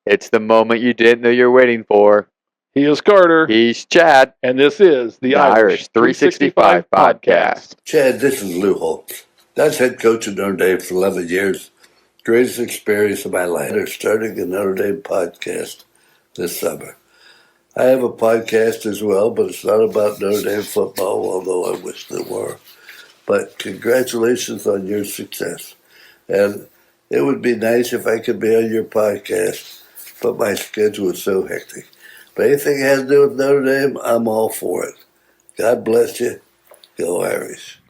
It's the moment you didn't know you're waiting for. He is Carter, He's Chad. and this is the Irish 365 podcast. Chad, this is Lou Holtz. That's head coach of Notre Dame for 11 years. Greatest experience of my life. They're starting a Notre Dame podcast this summer. I have a podcast as well, but it's not about Notre Dame football, although I wish there were. But congratulations on your success. And it would be nice if I could be on your podcast, but my schedule is so hectic. But anything that has to do with Notre Dame, I'm all for it. God bless you. Go Irish.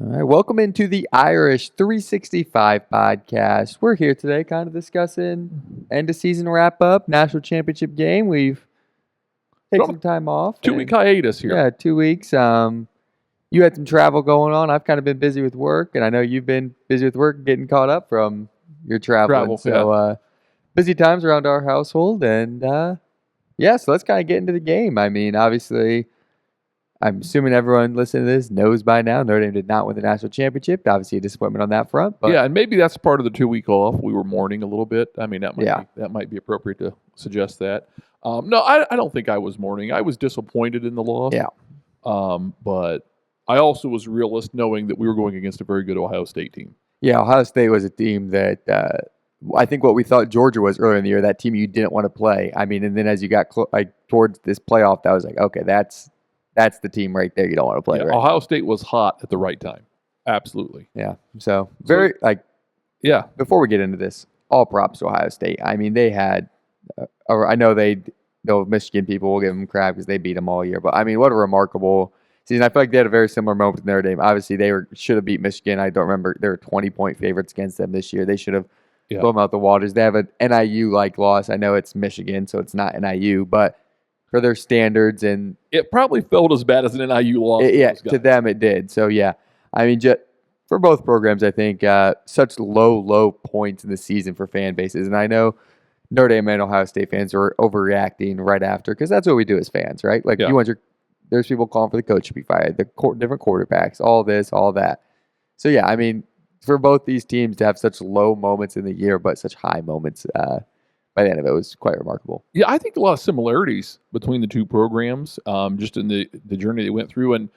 All right, welcome into the Irish 365 podcast. We're here today kind of discussing end of season wrap up, national championship game. We've taken some time off. 2-week hiatus here. Yeah, 2 weeks. You had some travel going on. I've kind of been busy with work, and I know you've been busy with work getting caught up from your traveling. Busy times around our household, and so let's kind of get into the game. I mean, obviously, I'm assuming everyone listening to this knows by now Notre Dame did not win the national championship. Obviously, a disappointment on that front. But yeah, and maybe that's part of the 2-week off. We were mourning a little bit. I mean, that might be appropriate to suggest that. No, I don't think I was mourning. I was disappointed in the loss. Yeah. But I also was realist knowing that we were going against a very good Ohio State team. Yeah, Ohio State was a team that I think what we thought Georgia was earlier in the year, that team you didn't want to play. I mean, and then as you got towards this playoff, that was like, okay, that's the team right there you don't want to play. Yeah, right? Ohio State was hot at the right time. Absolutely. Yeah. So before we get into this, all props to Ohio State. I mean, they had, I know those Michigan people will give them crap because they beat them all year, but I mean, what a remarkable season. I feel like they had a very similar moment with Notre Dame. Obviously, should have beat Michigan. I don't remember. They were 20-point favorites against them this year. They should have blown them out the waters. They have an NIU-like loss. I know it's Michigan, so it's not NIU, but for their standards, and it probably felt as bad as an NIU loss. To them it did. So, yeah. I mean, just for both programs, I think such low points in the season for fan bases. And I know Notre Dame and Ohio State fans are overreacting right after because that's what we do as fans, right? Like, there's people calling for the coach to be fired, different quarterbacks, all this, all that. So, yeah, I mean, for both these teams to have such low moments in the year but such high moments by the end of it was quite remarkable. Yeah, I think a lot of similarities between the two programs just in the journey they went through. And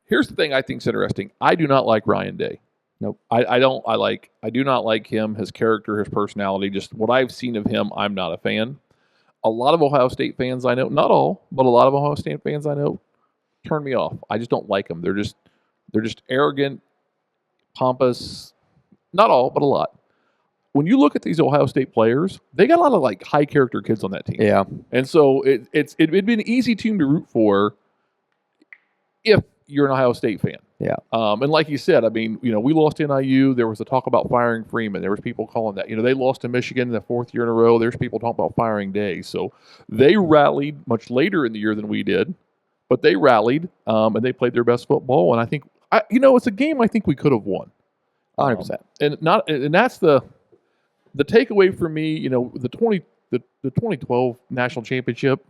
here's the thing I think is interesting. I do not like Ryan Day. Nope. I do not like him, his character, his personality. Just what I've seen of him, I'm not a fan. A lot of Ohio State fans I know, not all, but a lot of Ohio State fans I know turn me off. I just don't like them. They're just arrogant, pompous. Not all, but a lot. When you look at these Ohio State players, they got a lot of like high character kids on that team. Yeah. And so it'd be an easy team to root for if you're an Ohio State fan. Yeah. And like you said, I mean, we lost to NIU. There was a talk about firing Freeman. There was people calling that. They lost to Michigan the fourth year in a row. There's people talking about firing Day. So they rallied much later in the year than we did, but they rallied and they played their best football. And I think, it's a game I think we could have won. 100%. And that's the takeaway for me. The 2012 national championship.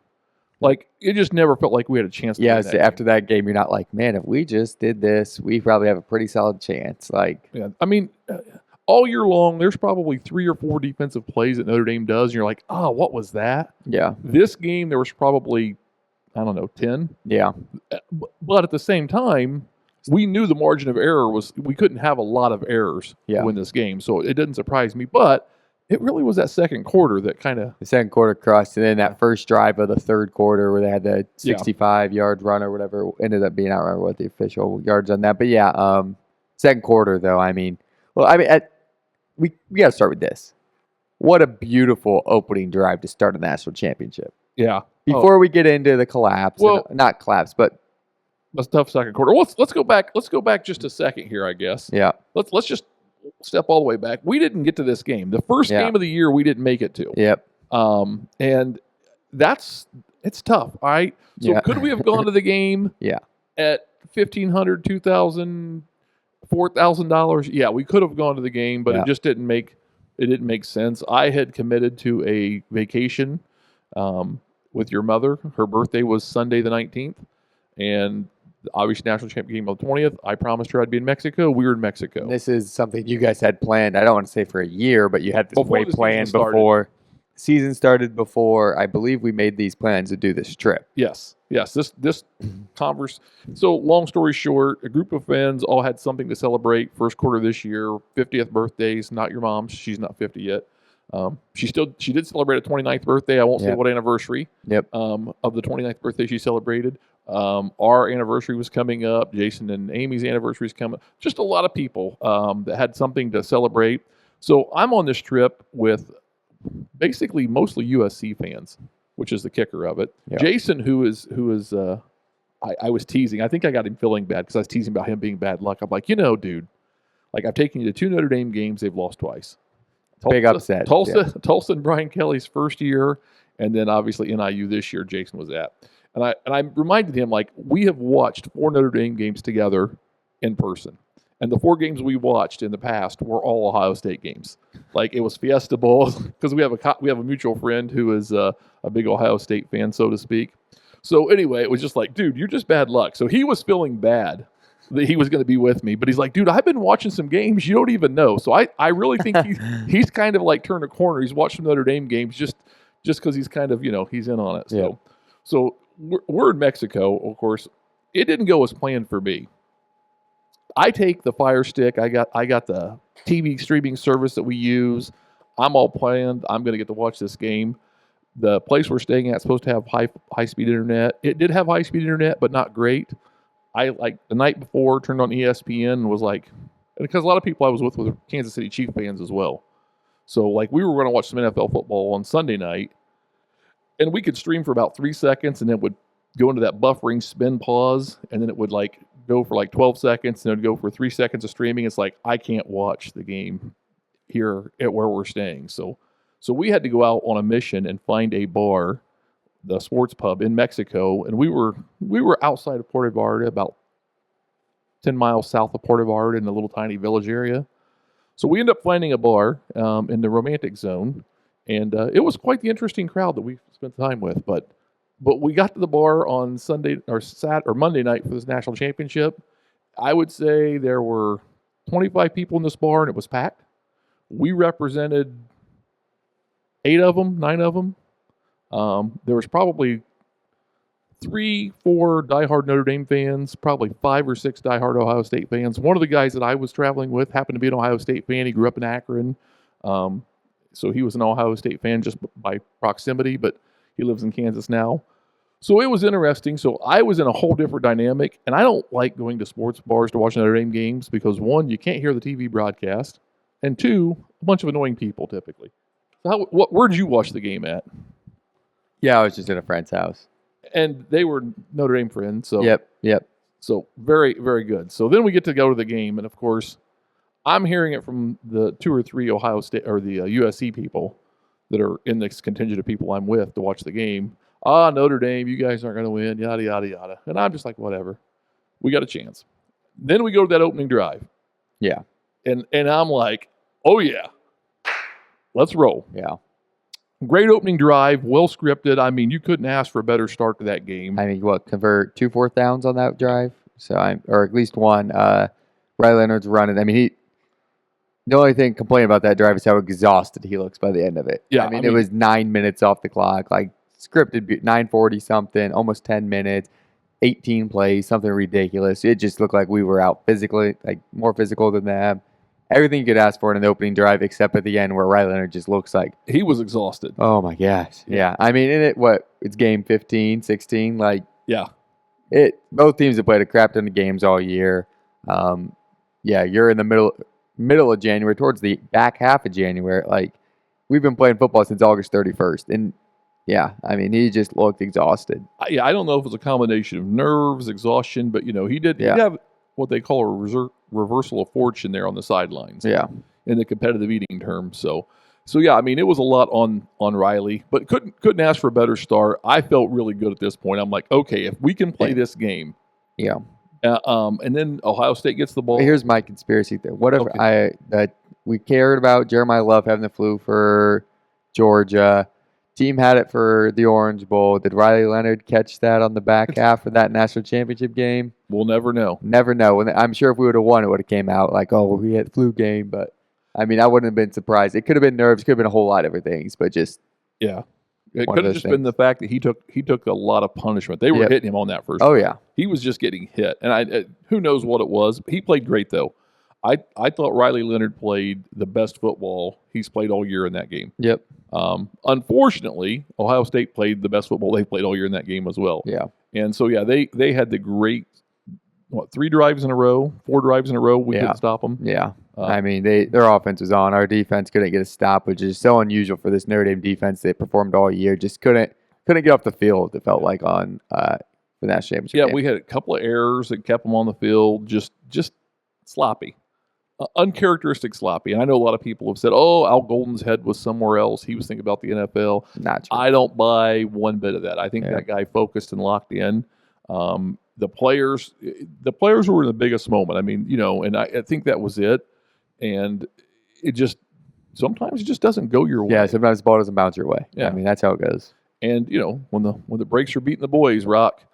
Like, it just never felt like we had a chance to win that after that game, you're not like, man, if we just did this, we probably have a pretty solid chance. Yeah, I mean, all year long, there's probably 3 or 4 defensive plays that Notre Dame does, and you're like, oh, what was that? Yeah. This game, there was probably, 10. Yeah. But at the same time, we knew the margin of error we couldn't have a lot of errors to win this game, so it didn't surprise me. But it really was that second quarter that kind of... The second quarter crushed, and then that first drive of the third quarter where they had the 65-yard run or whatever ended up being, I don't remember what the official yards on that. But yeah, second quarter, though, we got to start with this. What a beautiful opening drive to start a national championship. Yeah. Before we get into the collapse, not collapse, but... A tough second quarter. Let's go back. Let's go back just a second here, I guess. Yeah. Let's just step all the way back. We didn't get to this game. The first game of the year we didn't make it to. Yep. And it's tough. All right. So could we have gone to the game at $1,500, $2,000, $4,000? Yeah, we could have gone to the game, but it just didn't make sense. I had committed to a vacation with your mother. Her birthday was Sunday the 19th. And obviously national championship game on the 20th. I promised her I'd be in Mexico. We were in Mexico. This is something you guys had planned. I don't want to say for a year, but you had this way planned before. season started before I believe we made these plans to do this trip. Yes. This converse. So long story short, a group of friends all had something to celebrate first quarter this year. 50th birthdays, not your mom's. She's not 50 yet. She did celebrate a 29th birthday. I won't say what anniversary. Yep. Of the 29th birthday she celebrated. Our anniversary was coming up. Jason and Amy's anniversary is coming. Just a lot of people that had something to celebrate. So I'm on this trip with basically mostly USC fans, which is the kicker of it. Yeah. Jason, who is I was teasing. I think I got him feeling bad because I was teasing about him being bad luck. I'm like, dude, like I've taken you to 2 Notre Dame games. They've lost twice. Big upset. Tulsa and Brian Kelly's first year, and then obviously NIU this year. Jason was at, and I reminded him, like, we have watched 4 Notre Dame games together in person, and the 4 games we watched in the past were all Ohio State games. Like, it was Fiesta Bowl because we have a mutual friend who is a big Ohio State fan, so to speak. So anyway, it was just like, dude, you're just bad luck. So he was feeling bad that he was going to be with me, but he's like, dude, I've been watching some games you don't even know. So I really think he's kind of like turned a corner. He's watched some Notre Dame games just because he's kind of, he's in on it. So we're in Mexico, of course. It didn't go as planned for me. I take the Fire Stick. I got the TV streaming service that we use. I'm all planned. I'm going to get to watch this game. The place we're staying at is supposed to have high speed internet. It did have high speed internet, but not great. I, like, the night before, turned on ESPN and was like, because a lot of people I was with were Kansas City Chief fans as well. So, like, we were going to watch some NFL football on Sunday night, and we could stream for about 3 seconds, and it would go into that buffering spin pause, and then it would, like, go for, like, 12 seconds, and it would go for 3 seconds of streaming. It's like, I can't watch the game here at where we're staying. So we had to go out on a mission and find a bar, the sports pub in Mexico, and we were outside of Puerto Vallarta, about 10 miles south of Puerto Vallarta in a little tiny village area. So we ended up finding a bar in the romantic zone, and it was quite the interesting crowd that we spent time with. But we got to the bar on Sunday or Monday night for this national championship. I would say there were 25 people in this bar, and it was packed. We represented 9 of them. There was probably 3-4 diehard Notre Dame fans, probably 5 or 6 diehard Ohio State fans. One of the guys that I was traveling with happened to be an Ohio State fan. He grew up in Akron, so he was an Ohio State fan just by proximity, but he lives in Kansas now. So it was interesting. So I was in a whole different dynamic, and I don't like going to sports bars to watch Notre Dame games because, 1, you can't hear the TV broadcast, and 2, a bunch of annoying people typically. So where did you watch the game at? Yeah, I was just at a friend's house. And they were Notre Dame friends. So Yep. So very, very good. So then we get to go to the game, and of course, I'm hearing it from the 2 or 3 Ohio State or the USC people that are in this contingent of people I'm with to watch the game. Notre Dame, you guys aren't going to win, yada, yada, yada. And I'm just like, whatever. We got a chance. Then we go to that opening drive. Yeah. And I'm like, oh, yeah. Let's roll. Yeah. Great opening drive, well scripted. I mean, you couldn't ask for a better start to that game. I mean, convert 2 4th downs on that drive? Or at least one. Riley Leonard's running. I mean, the only thing complaining about that drive is how exhausted he looks by the end of it. Yeah, I mean, it was 9 minutes off the clock, like scripted 9:40 something, almost 10 minutes, 18 plays, something ridiculous. It just looked like we were out physically, like more physical than them. Everything you could ask for in an opening drive, except at the end where Riley Leonard just looks like he was exhausted. Oh my gosh. Yeah. I mean, it's game 15, 16. Like, yeah. Both teams have played a crap ton of games all year. You're in the middle of January, towards the back half of January. Like, we've been playing football since August 31st. And yeah, I mean, he just looked exhausted. I don't know if it was a combination of nerves, exhaustion, but he did have what they call a reversal of fortune there on the sidelines. Yeah. In the competitive eating term. So yeah, I mean, it was a lot on Riley, but couldn't ask for a better start. I felt really good at this point. I'm like, okay, if we can play this game. Yeah. And then Ohio State gets the ball. Here's my conspiracy theory. What if we cared about Jeremiah Love having the flu for Georgia? Team had it for the Orange Bowl. Did Riley Leonard catch that on the back half of that national championship game? We'll never know. Never know. And I'm sure if we would have won, it would have came out like, oh, we had the flu game. But, I mean, I wouldn't have been surprised. It could have been nerves. Could have been a whole lot of other things. But just, Yeah. It could have just been the fact that he took a lot of punishment. They were hitting him on that first. Oh, yeah. He was just getting hit. And who knows what it was. He played great, though. I thought Riley Leonard played the best football he's played all year in that game. Yep. Unfortunately, Ohio State played the best football they played all year in that game as well. Yeah. And so, they had the great, 3 drives in a row, 4 drives in a row. We couldn't stop them. Yeah. I mean, their offense was on. Our defense couldn't get a stop, which is so unusual for this Notre Dame defense. They performed all year, just couldn't get off the field. It felt like on the national championship. Yeah, game. we had a couple of errors that kept them on the field, just sloppy, uncharacteristic sloppy. And I know a lot of people have said, "Oh, Al Golden's head was somewhere else. He was thinking about the NFL." Not true. I don't buy one bit of that. I think that guy focused and locked in. The players were in the biggest moment. I mean, and I think that was it. And it sometimes it just doesn't go your way. Yeah, sometimes the ball doesn't bounce your way. Yeah. I mean, that's how it goes. And when the breaks are beating the boys, Rock,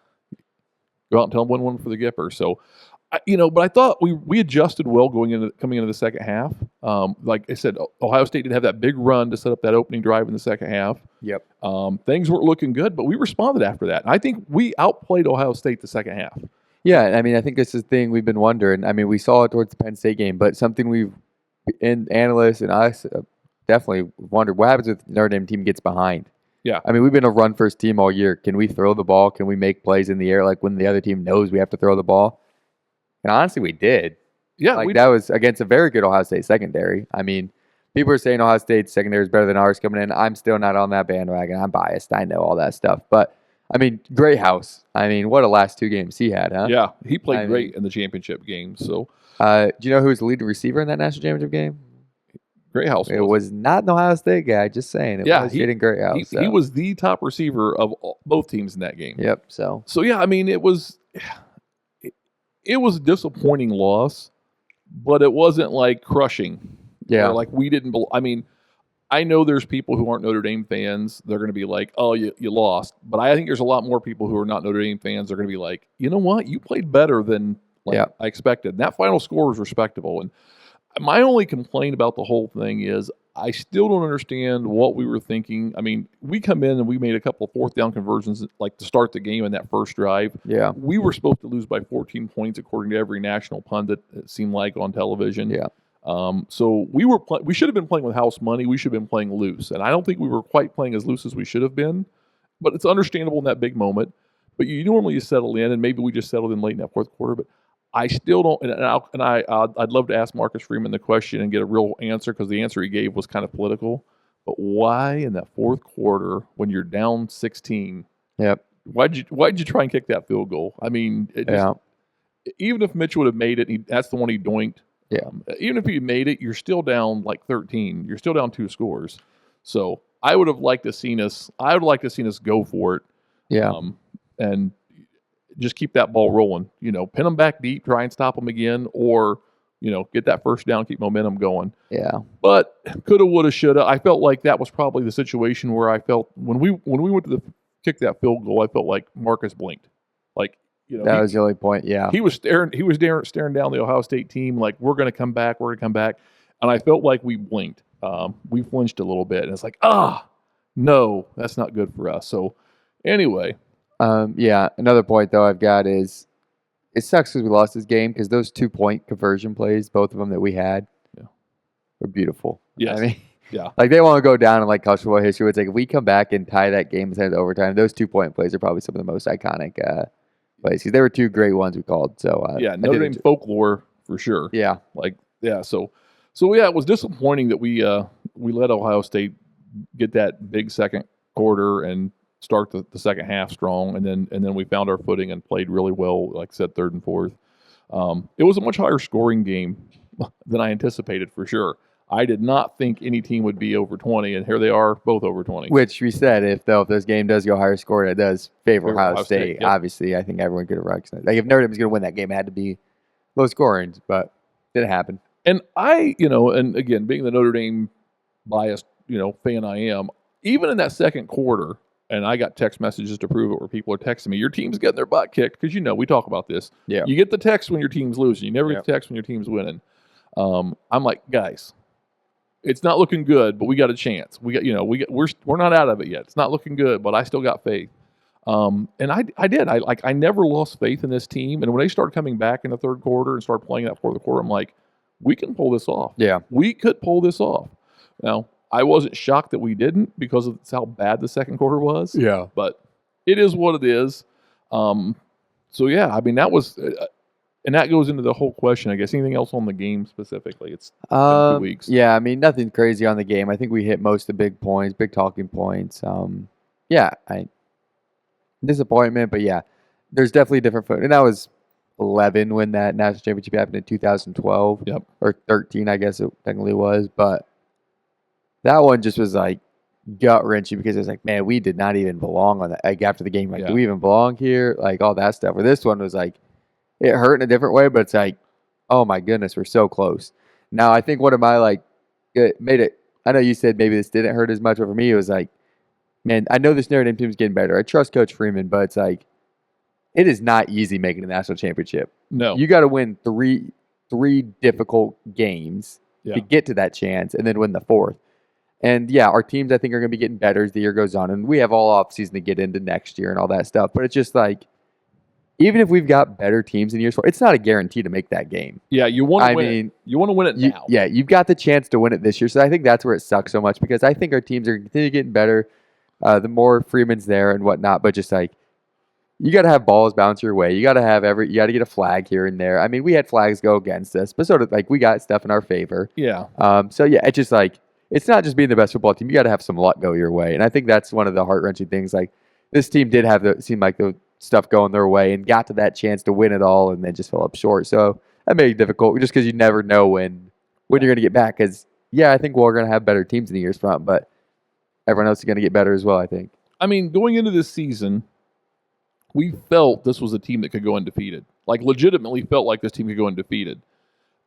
go out and tell them win one for the Gipper. So, but I thought we adjusted well coming into the second half. Like I said, Ohio State did have that big run to set up that opening drive in the second half. Yep. Things weren't looking good, but we responded after that. And I think we outplayed Ohio State the second half. Yeah, I mean, I think this is the thing we've been wondering. I mean, we saw it towards the Penn State game, but something analysts and us definitely wondered, what happens if the Notre Dame team gets behind? Yeah. I mean, we've been a run-first team all year. Can we throw the ball? Can we make plays in the air like when the other team knows we have to throw the ball? And honestly, we did. Yeah. That was against a very good Ohio State secondary. I mean, people are saying Ohio State's secondary is better than ours coming in. I'm still not on that bandwagon. I'm biased. I know all that stuff. But, I mean, Greathouse. I mean, what a last 2 games he had, huh? Yeah, he played great in the championship game. So, do you know who was the leading receiver in that national championship game? Greathouse. It was not an Ohio State guy. Just saying. It was Jaden Greathouse. He was the top receiver of both teams in that game. Yep. So yeah, I mean, it was a disappointing loss, but it wasn't like crushing. Yeah. Like we didn't. I mean, I know there's people who aren't Notre Dame fans. They're going to be like, "Oh, you lost." But I think there's a lot more people who are not Notre Dame fans. They're going to be like, "You know what? You played better than I expected." And that final score was respectable. And my only complaint about the whole thing is I still don't understand what we were thinking. I mean, we come in and we made a couple of 4th down conversions like to start the game in that first drive. Yeah. We were supposed to lose by 14 points according to every national pundit, it seemed like, on television. Yeah. So we should have been playing with house money. We should have been playing loose. And I don't think we were quite playing as loose as we should have been. But it's understandable in that big moment. But you normally just settle in, and maybe we just settled in late in that fourth quarter. But I still don't, I'd love to ask Marcus Freeman the question and get a real answer, because the answer he gave was kind of political. But why in that fourth quarter, when you're down 16, why'd you try and kick that field goal? I mean, even if Mitch would have made it, that's the one he doinked. Yeah. Even if he made it, you're still down like 13. You're still down 2 scores. So I would have liked to seen us. I would like to seen us go for it. Yeah. And just keep that ball rolling. Pin them back deep, try and stop them again, or get that first down, keep momentum going. Yeah. But coulda, woulda, shoulda. I felt like that was probably the situation where I felt when we went to kick that field goal, I felt like Marcus blinked. Like, that was the only point. Yeah. He was staring down the Ohio State team like, we're going to come back. And I felt like we blinked. We flinched a little bit, and it's like, no, that's not good for us. So anyway. Another point, though, I've got is it sucks because we lost this game, because those 2-point conversion plays, both of them that we had, were beautiful. Yes. I mean, yeah. Like, they want to go down in like college football history. It's like, if we come back and tie that game into overtime, those 2-point plays are probably some of the most iconic plays, because they were 2 great ones we called. So Notre Dame folklore for sure. Yeah. So it was disappointing that we let Ohio State get that big second quarter and start the second half strong, and then we found our footing and played really well, like I said, third and fourth. It was a much higher scoring game than I anticipated, for sure. I did not think any team would be over 20, and here they are, both over 20. Which we said, if this game does go higher scoring, it does favor Ohio State. Yep. Obviously, I think everyone could have recognized. Like, if Notre Dame was going to win that game, it had to be low scoring, but it didn't happen. And and again, being the Notre Dame biased, fan I am, even in that second quarter, and I got text messages to prove it where people are texting me, your team's getting their butt kicked, because we talk about this. Yeah. You get the text when your team's losing. You never get the text when your team's winning. I'm like, guys, it's not looking good, but we got a chance. We're not out of it yet. It's not looking good, but I still got faith. And I did. I never lost faith in this team. And when they started coming back in the third quarter and started playing that fourth quarter, I'm like, we can pull this off. Yeah. We could pull this off. Now, I wasn't shocked that we didn't because of how bad the second quarter was. Yeah. But it is what it is. So, yeah, I mean, that was and that goes into the whole question, I guess. Anything else on the game specifically? It's been 2 weeks. Yeah, I mean, nothing crazy on the game. I think we hit most of the big points, big talking points. Disappointment, but yeah, there's definitely a different foot. And that was 11 when that national championship happened in 2012. Yep. Or 13, I guess it technically was. But that one just was like gut-wrenching because it was like, man, we did not even belong on that. Like after the game, like, do we even belong here? Like all that stuff. Where this one was like, it hurt in a different way, but it's like, oh my goodness, we're so close. Now, I think one of my it made it, I know you said maybe this didn't hurt as much, but for me, it was like, man, I know this Notre Dame team's getting better. I trust Coach Freeman, but it's like, it is not easy making a national championship. No. You got to win three difficult games to get to that chance and then win the fourth. And yeah, our teams, I think, are going to be getting better as the year goes on. And we have all offseason to get into next year and all that stuff. But it's just like, even if we've got better teams in years forward, it's not a guarantee to make that game. Yeah, you want to win it. You want to win it now. Yeah, you've got the chance to win it this year. So I think that's where it sucks so much because I think our teams are going to continue getting better the more Freeman's there and whatnot. But just like, you got to have balls bounce your way. You got to have you got to get a flag here and there. I mean, we had flags go against us, but sort of like we got stuff in our favor. Yeah. So yeah, it's just like, it's not just being the best football team. You got to have some luck go your way. And I think that's one of the heart-wrenching things. Like, this team did seem like the stuff going their way and got to that chance to win it all and then just fell up short. So that made it difficult just because you never know when you're going to get back. Because, yeah, I think we're going to have better teams in the years front, but everyone else is going to get better as well, I think. I mean, going into this season, we felt this was a team that could go undefeated. Like, legitimately felt like this team could go undefeated.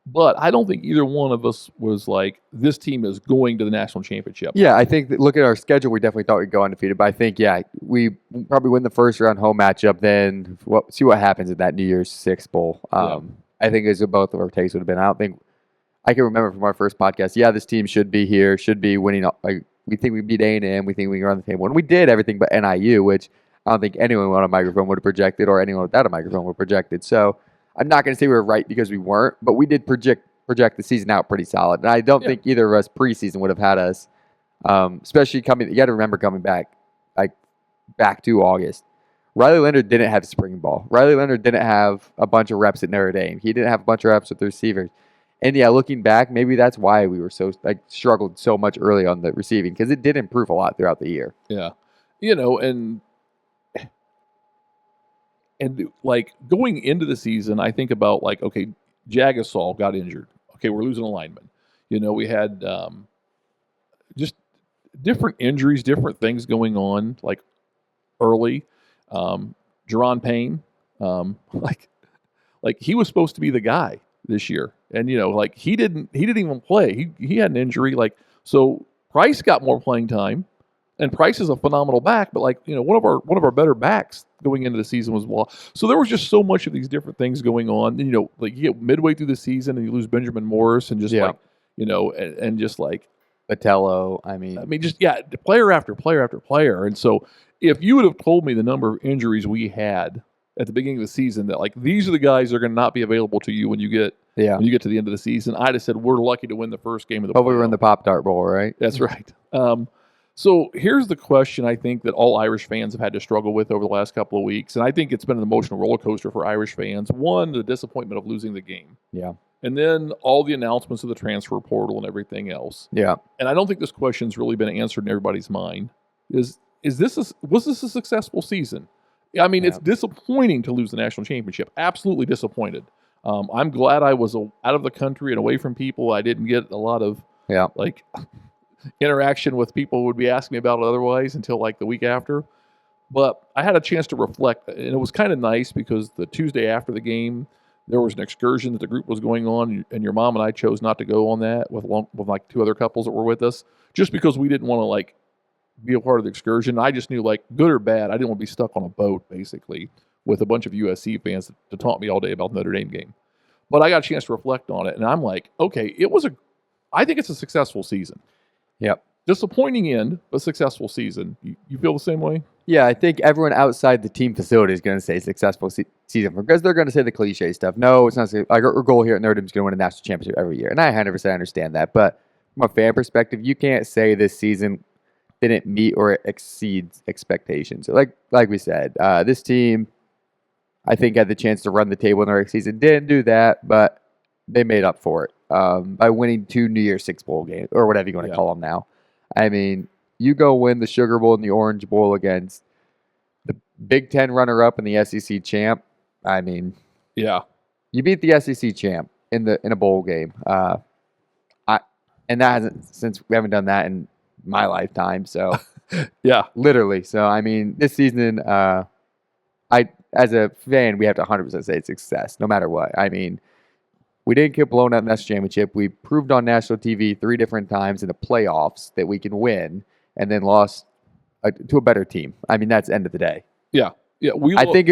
But I don't think either one of us was like, this team is going to the national championship. Yeah, I think that look at our schedule, we definitely thought we'd go undefeated. But I think, yeah, we probably win the first round home matchup, then see what happens at that New Year's Six Bowl. I think as both of our takes would have been. I don't think I can remember from our first podcast, yeah, this team should be here, should be winning. Like, we think we beat A&M, we think we can run the table. And we did everything but NIU, which I don't think anyone on a microphone would have projected or anyone without a microphone would have projected. So I'm not going to say we were right because we weren't, but we did project the season out pretty solid. And I don't think either of us preseason would have had us, especially you got to remember coming back to August. Riley Leonard didn't have spring ball. Riley Leonard didn't have a bunch of reps at Notre Dame. He didn't have a bunch of reps with the receivers. And yeah, looking back, maybe that's why we were struggled so much early on the receiving because it did improve a lot throughout the year. Yeah. And like going into the season, I think about like, okay, Jagasol got injured. Okay, we're losing a lineman. We had just different injuries, different things going on like early. Jerron Payne, like he was supposed to be the guy this year, and like he didn't even play. He had an injury. Like, so Price got more playing time. And Price is a phenomenal back, but one of our better backs going into the season was Wall. So there was just so much of these different things going on. And, like you get midway through the season and you lose Benjamin Morris and just and just like Patello. Just player after player after player. And so if you would have told me the number of injuries we had at the beginning of the season, that like these are the guys that are going to not be available to you when you get to the end of the season, I'd have said we're lucky to win the first game of the. Hopefully, we're in the Pop-Tart Bowl, right? That's right. So here's the question I think that all Irish fans have had to struggle with over the last couple of weeks, and I think it's been an emotional roller coaster for Irish fans. One, the disappointment of losing the game. Yeah. And then all the announcements of the transfer portal and everything else. Yeah. And I don't think this question's really been answered in everybody's mind. Was this a successful season? I mean, It's disappointing to lose the national championship. Absolutely disappointed. I'm glad I was out of the country and away from people. I didn't get a lot of interaction with people who would be asking me about it otherwise until like the week after. But I had a chance to reflect, and it was kind of nice because the Tuesday after the game, there was an excursion that the group was going on, and your mom and I chose not to go on that with like two other couples that were with us, just because we didn't want to like be a part of the excursion. I just knew, like, good or bad, I didn't want to be stuck on a boat basically with a bunch of USC fans to taunt me all day about the Notre Dame game. But I got a chance to reflect on it, and I'm like, okay, I think it's a successful season. Yep. Disappointing end, but successful season. You feel the same way? Yeah, I think everyone outside the team facility is going to say successful season because they're going to say the cliche stuff. No, it's not. Like our goal here at Notre Dame is going to win a national championship every year, and I 100% understand that. But from a fan perspective, you can't say this season didn't meet or exceed expectations. Like we said, this team, I think, had the chance to run the table in the regular season. Didn't do that, but they made up for it by winning 2 New Year's Six bowl games or whatever you want to call them now. I mean, you go win the Sugar Bowl and the Orange Bowl against the Big Ten runner-up and the SEC champ. I mean, yeah, you beat the SEC champ in a bowl game. And that hasn't, since we haven't done that in my lifetime. So yeah, literally. So I mean, this season, as a fan, we have to 100% say it's success, no matter what. I mean, we didn't get blown out in the national championship. We proved on national TV 3 different times in the playoffs that we can win, and then lost to a better team. I mean, that's the end of the day. Yeah. I think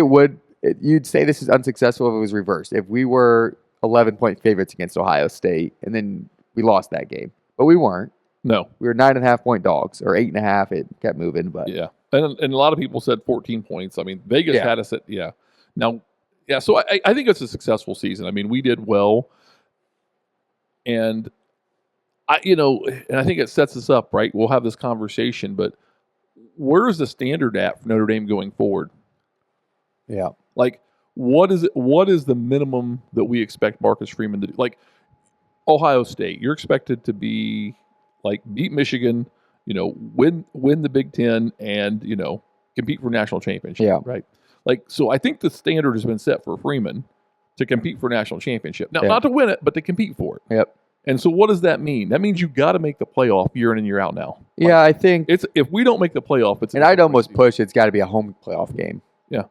you'd say this is unsuccessful if it was reversed. If we were 11-point favorites against Ohio State, and then we lost that game. But we weren't. No. We were 9.5-point dogs, or 8.5. It kept moving. But yeah. And a lot of people said 14 points. I mean, Vegas had us at, Now, so I think it's a successful season. I mean, we did well. And I think it sets us up, right? We'll have this conversation, but where's the standard at for Notre Dame going forward? Yeah. Like, what is the minimum that we expect Marcus Freeman to do? Like, Ohio State, you're expected to be like beat Michigan, win the Big Ten, and compete for national championship. Yeah. Right. Like, so I think the standard has been set for Freeman to compete for national championship. Now, not to win it, but to compete for it. Yep. And so, what does that mean? That means you've got to make the playoff year in and year out now. Yeah, I think if we don't make the playoff, it's. And I'd almost push it's got to be a home playoff game. Yeah,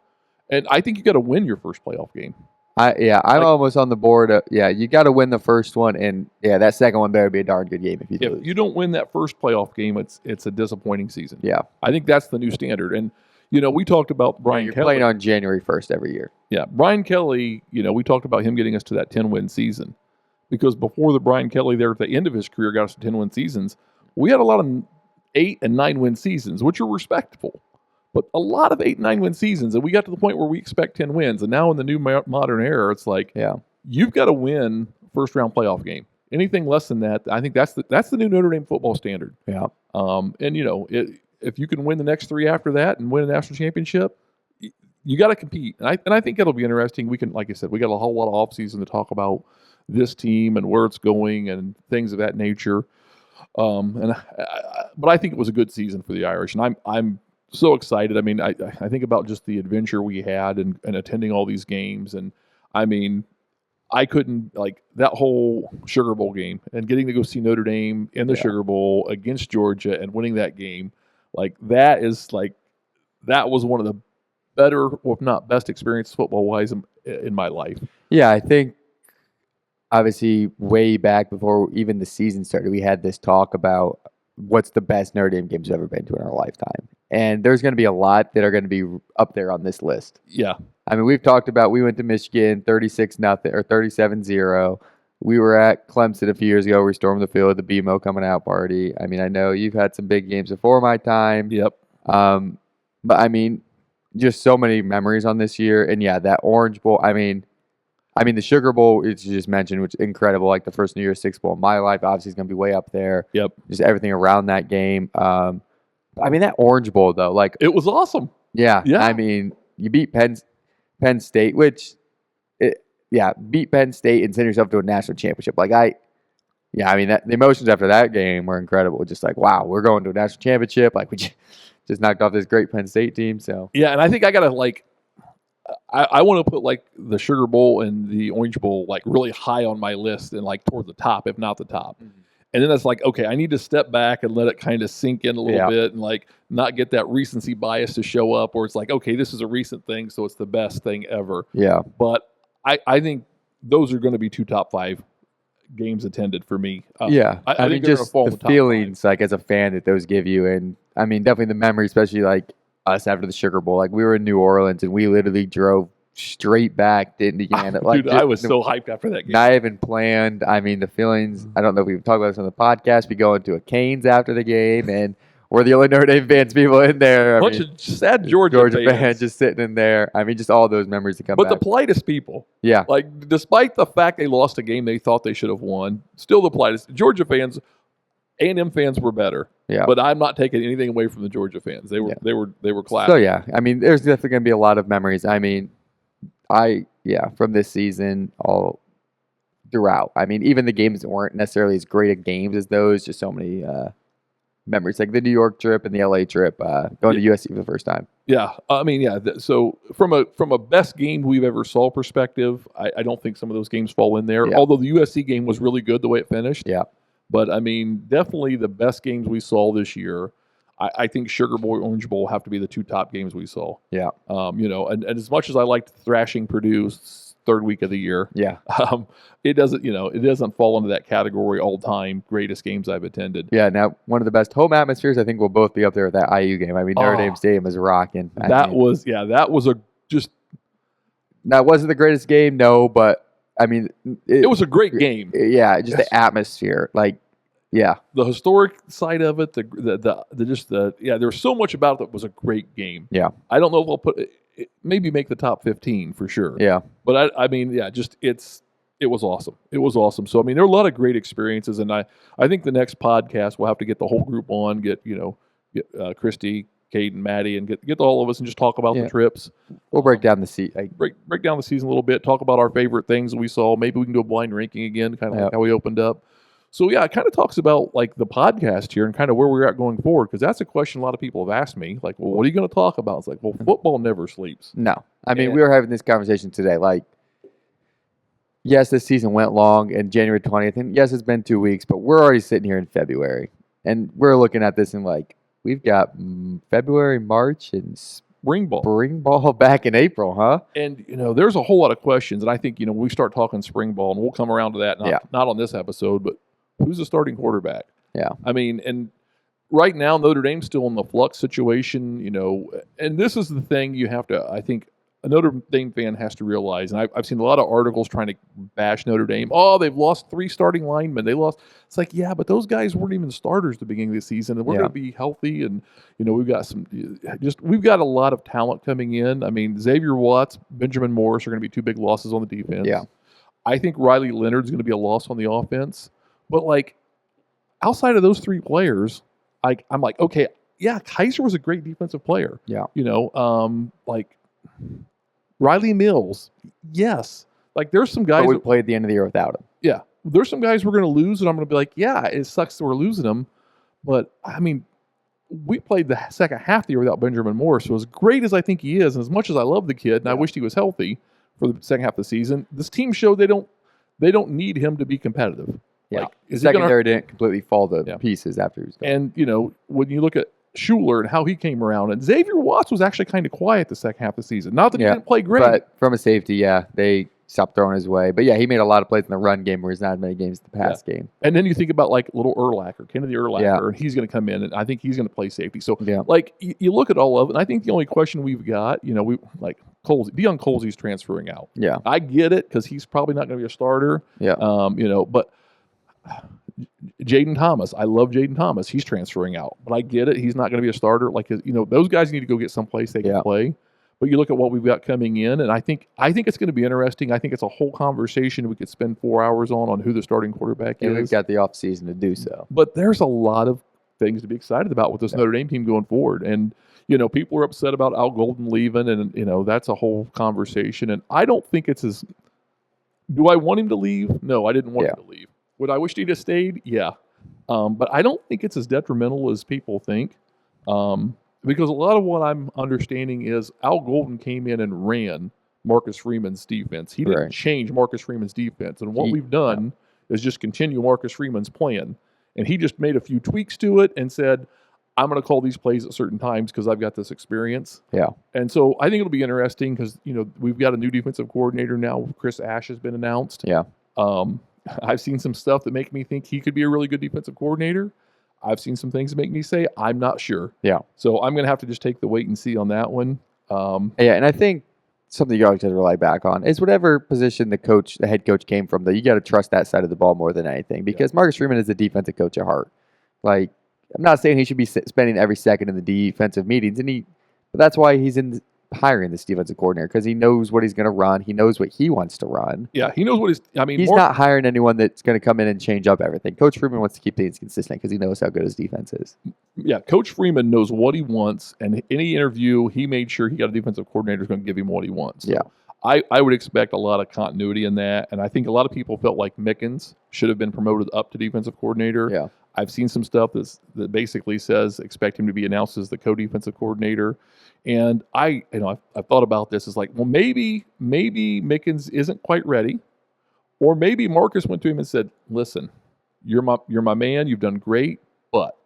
and I think you got to win your first playoff game. I'm almost on the board. You got to win the first one, and that second one better be a darn good game if you lose. If you don't win that first playoff game, it's a disappointing season. Yeah, I think that's the new standard. And we talked about Brian You're Kelly playing on January 1st every year. Yeah, Brian Kelly. We talked about him getting us to that 10-win season because before the Brian Kelly there at the end of his career got us to 10-win seasons, we had a lot of 8 and 9-win seasons, which are respectable. But a lot of 8 and 9-win seasons, and we got to the point where we expect 10 wins. And now in the new modern era, it's like, you've got to win first-round playoff game. Anything less than that, I think that's the new Notre Dame football standard. Yeah. If you can win the next 3 after that and win a national championship, you got to compete. And I think it'll be interesting. We can, like I said, we got a whole lot of offseason to talk about this team and where it's going and things of that nature. But I think it was a good season for the Irish, and I'm so excited. I mean, I think about just the adventure we had and attending all these games. And I mean, I couldn't, like, that whole Sugar Bowl game and getting to go see Notre Dame in the Sugar Bowl against Georgia and winning that game. Like, that was one of the better, if not best experiences football-wise in my life. Yeah, I think obviously way back before even the season started, we had this talk about what's the best Notre Dame games we've ever been to in our lifetime. And there's going to be a lot that are going to be up there on this list. Yeah. I mean, we've talked about, we went to Michigan 36-0 or 37-0. We were at Clemson a few years ago. We stormed the field at the BMO coming out party. I mean, I know you've had some big games before my time. Yep. But I mean, just so many memories on this year. And that Orange Bowl, I mean, the Sugar Bowl, as you just mentioned, which is incredible. Like the first New Year's Six Bowl in my life, obviously, is going to be way up there. Yep. Just everything around that game. I mean, that Orange Bowl, though, like, it was awesome. Yeah. I mean, you beat Penn State, beat Penn State and send yourself to a national championship. Like, I mean, the emotions after that game were incredible. Just like, wow, we're going to a national championship. Like, we just knocked off this great Penn State team. So yeah, and I think I gotta I want to put like the Sugar Bowl and the Orange Bowl like really high on my list and like toward the top, if not the top. Mm-hmm. And then it's like, okay, I need to step back and let it kind of sink in a little bit and like not get that recency bias to show up where it's like, okay, this is a recent thing, so it's the best thing ever. Yeah. But I think those are going to be 2 top 5 games attended for me. I mean, just the feelings like as a fan that those give you. And I mean, definitely the memory, especially like us after the Sugar Bowl. Like we were in New Orleans and we literally drove straight back to Indiana. Dude, I was so hyped after that game. Not even planned. I mean, the feelings, I don't know if we've talked about this on the podcast. We go into a Canes after the game, and we're the only Notre Dame fans people in there. A bunch of sad Georgia fans just sitting in there. I mean, just all those memories that come back. But the politest people. Yeah. Like, despite the fact they lost a game they thought they should have won, still the politest. Georgia fans, A&M fans were better. Yeah. But I'm not taking anything away from the Georgia fans. They were classic. So, yeah. I mean, there's definitely going to be a lot of memories. I mean, from this season all throughout. I mean, even the games that weren't necessarily as great at games as those, just so many memories, like the New York trip and the LA trip, going to USC for the first time. Yeah, I mean, yeah. So from a best game we've ever saw perspective, I don't think some of those games fall in there. Yeah. Although the USC game was really good the way it finished. Yeah. But I mean, definitely the best games we saw this year. I think Sugar Bowl, Orange Bowl have to be the two top games we saw. Yeah. And as much as I liked thrashing Purdue's third week of the year, Yeah. it doesn't fall into that category all time greatest games I've attended. Yeah. Now, one of the best home atmospheres, I think we'll both be up there with that IU game. I mean, Notre Dame Stadium was rocking. That was That wasn't the greatest game, no, but I mean, it was a great game. Yeah. Just the atmosphere. Like, yeah. The historic side of it, there's so much about it that was a great game. Yeah. I don't know if I'll put it, maybe make the top 15 for sure. Yeah. But I mean, yeah, just it was awesome. It was awesome. So I mean, there are a lot of great experiences, and I think the next podcast we'll have to get the whole group on, get Christy, Kate, and Maddie, and get all of us and just talk about the trips. We'll break down the season. Break down the season a little bit. Talk about our favorite things that we saw. Maybe we can do a blind ranking again, kind of like how we opened up. So, yeah, it kind of talks about, like, the podcast here and kind of where we're at going forward, because that's a question a lot of people have asked me. Like, well, what are you going to talk about? It's like, well, football never sleeps. No. I mean, we were having this conversation today. Like, yes, this season went long and January 20th, and yes, it's been 2 weeks, but we're already sitting here in February. And we're looking at this and, like, we've got February, March, and spring ball back in April, huh? And, there's a whole lot of questions. And I think, when we start talking spring ball, and we'll come around to that, not on this episode, but who's the starting quarterback? Yeah. I mean, and right now Notre Dame's still in the flux situation, and this is the thing you have to, I think, a Notre Dame fan has to realize, and I've seen a lot of articles trying to bash Notre Dame. Oh, they've lost 3 starting linemen. It's like, yeah, but those guys weren't even starters at the beginning of the season, and we're going to be healthy, and, we've got a lot of talent coming in. I mean, Xavier Watts, Benjamin Morris are going to be 2 big losses on the defense. Yeah. I think Riley Leonard's going to be a loss on the offense. But, like, outside of those 3 players, I'm like, okay, yeah, Kaiser was a great defensive player. Yeah. Like Riley Mills, yes. Like, there's some guys. But we played the end of the year without him. Yeah. There's some guys we're going to lose, and I'm going to be like, yeah, it sucks that we're losing them. But, I mean, we played the second half of the year without Benjamin Morris. So, as great as I think he is, and as much as I love the kid, and I wished he was healthy for the second half of the season, this team showed they don't need him to be competitive. Yeah, like, the secondary didn't completely fall to pieces after he was gone. And, when you look at Schuler and how he came around, and Xavier Watts was actually kind of quiet the second half of the season. Not that he didn't play great. But from a safety, they stopped throwing his way. But, he made a lot of plays in the run game where he's not as many games in the pass game. And then you think about, like, little Urlacher, Kennedy Urlacher, and he's going to come in, and I think he's going to play safety. So, like, you look at all of it, and I think the only question we've got, Deion Colsey's transferring out. Yeah. I get it, because he's probably not going to be a starter. Yeah. But Jaden Thomas, I love Jaden Thomas. He's transferring out, but I get it. He's not going to be a starter. Like, those guys need to go get someplace they can play. But you look at what we've got coming in, and I think it's going to be interesting. I think it's a whole conversation we could spend 4 hours on who the starting quarterback is. And we've got the offseason to do so. But there's a lot of things to be excited about with this Notre Dame team going forward. And, people are upset about Al Golden leaving, and, that's a whole conversation. And I don't think it's as – do I want him to leave? No, I didn't want him to leave. Would I wish he'd have stayed? Yeah. But I don't think it's as detrimental as people think. Because a lot of what I'm understanding is Al Golden came in and ran Marcus Freeman's defense. He didn't change Marcus Freeman's defense. And what we've done is just continue Marcus Freeman's plan. And he just made a few tweaks to it and said, I'm going to call these plays at certain times because I've got this experience. Yeah. And so I think it'll be interesting because, we've got a new defensive coordinator now. Chris Ash has been announced. Yeah. I've seen some stuff that make me think he could be a really good defensive coordinator. I've seen some things that make me say I'm not sure. Yeah. So I'm going to have to just take the wait and see on that one. And I think something you always have to rely back on is whatever position the head coach came from, that you got to trust that side of the ball more than anything, because Marcus Freeman is a defensive coach at heart. Like, I'm not saying he should be spending every second in the defensive meetings, but that's why he's hiring this defensive coordinator, because he knows what he's going to run. He knows what he wants to run. Yeah, he knows what he's not hiring anyone that's going to come in and change up everything. Coach Freeman wants to keep things consistent because he knows how good his defense is. Yeah, Coach Freeman knows what he wants, and any interview, he made sure he got a defensive coordinator who's going to give him what he wants. So yeah. I would expect a lot of continuity in that, and I think a lot of people felt like Mickens should have been promoted up to defensive coordinator. Yeah. I've seen some stuff that basically says expect him to be announced as the co-defensive coordinator. And I've thought about this as like, well, maybe Mickens isn't quite ready, or maybe Marcus went to him and said, "Listen, you're my man. You've done great, but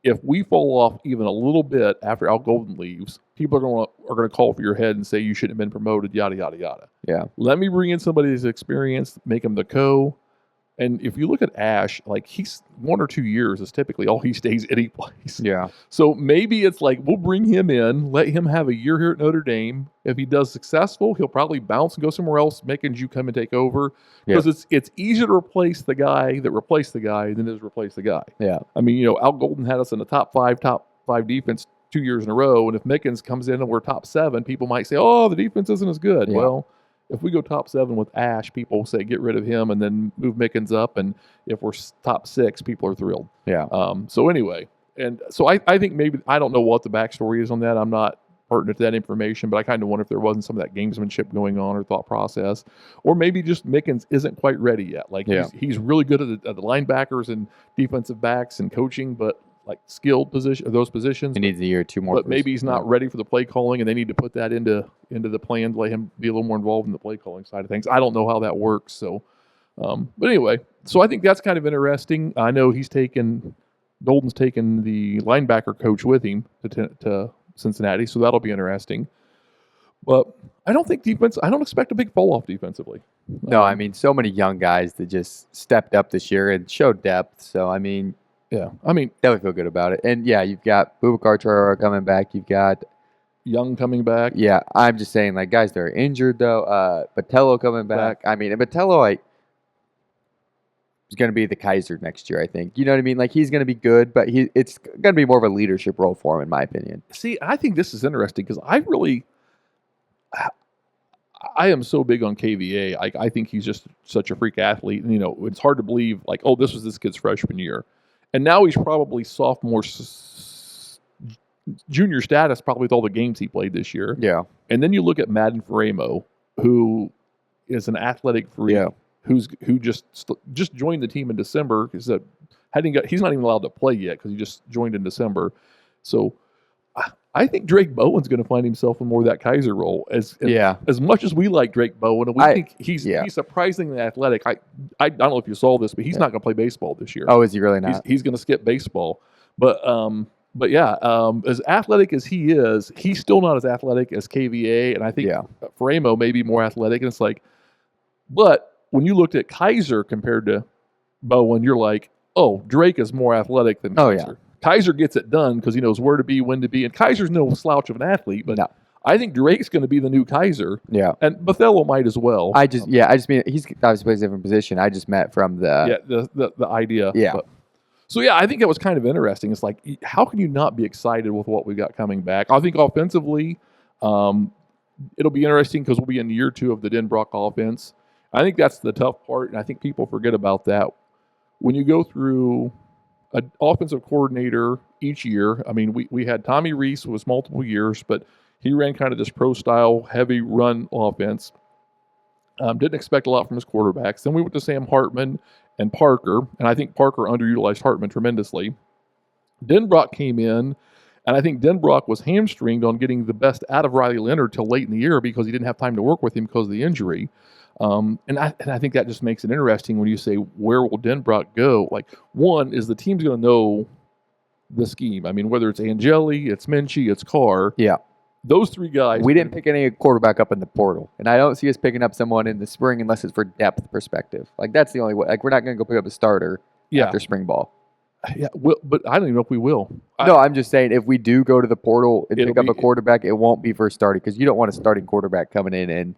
if we fall off even a little bit after Al Golden leaves, people are going to call for your head and say you shouldn't have been promoted. Yada yada yada. Yeah. Let me bring in somebody who's experienced, make him the co." And if you look at Ash, like, he's 1 or 2 years is typically all he stays any place. Yeah. So maybe it's like, we'll bring him in, let him have a year here at Notre Dame. If he does successful, he'll probably bounce and go somewhere else, making you come and take over. Because it's easier to replace the guy that replaced the guy than it is to replace the guy. Yeah. I mean, Al Golden had us in the top five defense 2 years in a row. And if Mickens comes in and we're top 7, people might say, oh, the defense isn't as good. Yeah. Well, if we go top 7 with Ash, people say get rid of him and then move Mickens up. And if we're top 6, people are thrilled. Yeah. So anyway, and so I think maybe, I don't know what the backstory is on that. I'm not pertinent to that information, but I kind of wonder if there wasn't some of that gamesmanship going on or thought process, or maybe just Mickens isn't quite ready yet. Like, he's really good at the linebackers and defensive backs and coaching, but like skilled those positions. He needs a year or two more. But maybe he's not ready for the play calling, and they need to put that into the plan to let him be a little more involved in the play calling side of things. I don't know how that works. So, but anyway, so I think that's kind of interesting. I know Golden's taken the linebacker coach with him to Cincinnati, so that'll be interesting. But I don't expect a big fall off defensively. No, I mean, so many young guys that just stepped up this year and showed depth. So, I mean, definitely feel good about it. And yeah, you've got Boubacar Traore coming back. You've got Young coming back. Yeah, I'm just saying, like, guys that are injured though. Botello coming back. I mean, and Botello, is going to be the Kaiser next year, I think. You know what I mean? Like, he's going to be good, but it's going to be more of a leadership role for him, in my opinion. See, I think this is interesting because I am so big on KVA. I think he's just such a freak athlete. And, it's hard to believe, like, oh, this was this kid's freshman year. And now he's probably sophomore, junior status, probably with all the games he played this year. Yeah. And then you look at Madden Faremo, who is an athletic freak. Yeah. Who just joined the team in December because he's not even allowed to play yet because he just joined in December. So I think Drake Bowen's going to find himself in more of that Kaiser role. As much as we like Drake Bowen, and we think he's surprisingly athletic. I don't know if you saw this, but he's not going to play baseball this year. Oh, is he really not? He's going to skip baseball. But as athletic as he is, he's still not as athletic as KVA, and I think Faremo may be more athletic. And it's like, but when you looked at Kaiser compared to Bowen, you're like, oh, Drake is more athletic than Kaiser. Yeah. Kaiser gets it done because he knows where to be, when to be. And Kaiser's no slouch of an athlete, but I think Drake's going to be the new Kaiser. Yeah. And Botello might as well. I just mean, he's obviously plays a different position. I just meant from the idea. Yeah. I think that was kind of interesting. It's like, how can you not be excited with what we've got coming back? I think offensively, it'll be interesting because we'll be in year 2 of the Denbrock offense. I think that's the tough part, and I think people forget about that. When you go through an offensive coordinator each year, I mean, we had Tommy Rees was multiple years, but he ran kind of this pro-style, heavy run offense. Didn't expect a lot from his quarterbacks. Then we went to Sam Hartman and Parker, and I think Parker underutilized Hartman tremendously. Denbrock came in, and I think Denbrock was hamstringed on getting the best out of Riley Leonard till late in the year because he didn't have time to work with him because of the injury. And I think that just makes it interesting when you say, where will Denbrock go? Like, one is the team's going to know the scheme. I mean, whether it's Angeli, it's Minchie, it's Carr. Yeah. Those 3 guys. We didn't pick any quarterback up in the portal. And I don't see us picking up someone in the spring unless it's for depth perspective. Like, that's the only way. Like, we're not going to go pick up a starter after spring ball. Yeah, but I don't even know if we will. No, I'm just saying if we do go to the portal and It'll pick up be- a quarterback, it won't be for starting because you don't want a starting quarterback coming in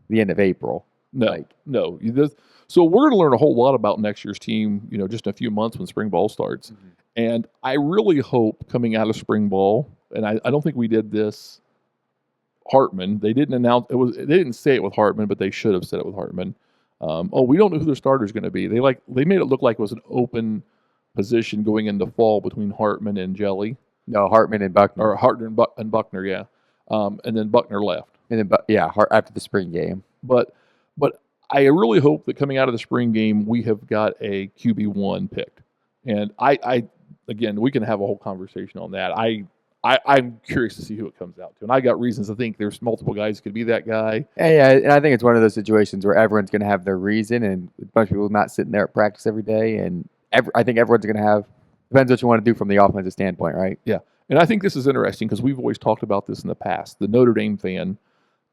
the end of April. No. So we're going to learn a whole lot about next year's team, just in a few months when spring ball starts. Mm-hmm. And I really hope coming out of spring ball, and I don't think we did this. Hartman, they didn't announce it was. They didn't say it with Hartman, but they should have said it with Hartman. We don't know who their starter is going to be. They made it look like it was an open position going into fall between Hartman and Jelly, No, Hartman and Buckner. or Hartman and Buckner, yeah. And then Buckner left. And then, after the spring game. But I really hope that coming out of the spring game, we have got a QB1 picked. And I again, we can have a whole conversation on that. I'm curious to see who it comes out to. And I got reasons to think there's multiple guys who could be that guy. Yeah, and I think it's one of those situations where everyone's going to have their reason, and a bunch of people not sitting there at practice every day. And I think everyone's going to have, depends what you want to do from the offensive standpoint, right? Yeah. And I think this is interesting because we've always talked about this in the past. The Notre Dame fan,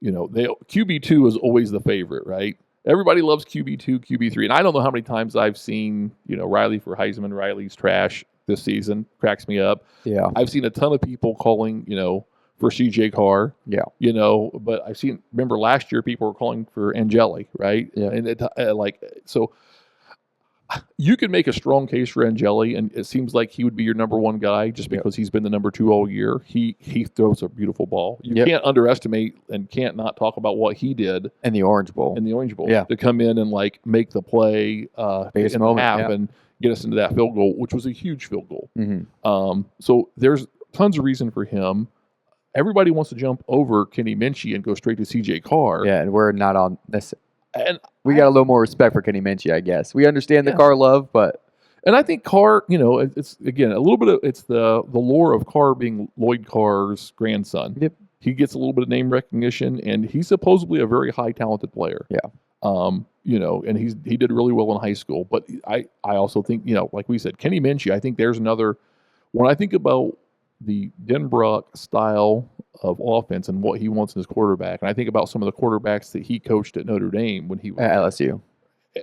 QB2 is always the favorite, right? Everybody loves QB2, QB3. And I don't know how many times I've seen, Riley for Heisman. Riley's trash this season. Cracks me up. Yeah. I've seen a ton of people calling, for CJ Carr. Yeah. But remember last year people were calling for Angeli, right? Yeah. And so you can make a strong case for Angeli, and it seems like he would be your number one guy just because he's been the number two all year. He throws a beautiful ball. You can't underestimate and can't not talk about what he did in the Orange Bowl. To come in and make the play Biggest in moment, the half and get us into that field goal, which was a huge field goal. Mm-hmm. So there's tons of reason for him. Everybody wants to jump over Kenny Minchey and go straight to CJ Carr. Yeah, and we're not on this. And we got a little more respect for Kenny Minchey, I guess. We understand the Carr love, but and I think Carr, it's again a little bit of it's the lore of Carr being Lloyd Carr's grandson. Yep. He gets a little bit of name recognition, and he's supposedly a very high talented player. Yeah. And he did really well in high school. But I also think, like we said, Kenny Minchey, I think there's another. When I think about the Denbrock style of offense and what he wants in his quarterback, and I think about some of the quarterbacks that he coached at Notre Dame when he was at LSU.